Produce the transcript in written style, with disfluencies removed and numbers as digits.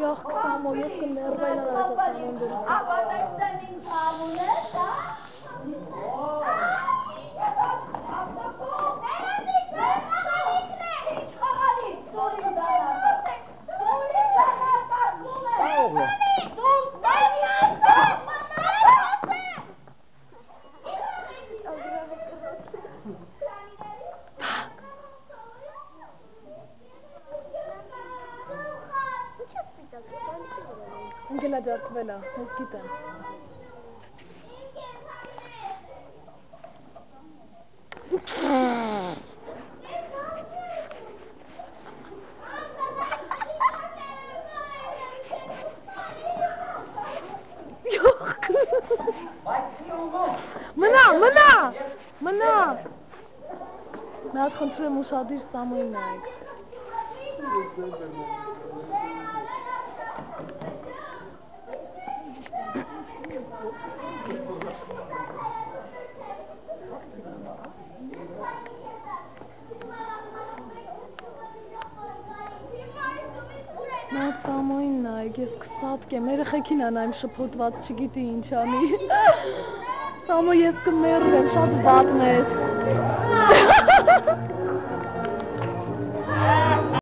Yok samo jest nerwena A potem chce mi amulet, Անգելա ջարդվել է, ես գիտեմ։ Մնա։ Նա խնդրում եմ ուշադիր Սամոյին նայեք։ Նա Սամոյին նայեք, ես կսատկ եմ, երեխեքին անայմ շփոթված չգիտի ինչ անի։ Սամո ես կմեռնեմ, շատ վատն ես։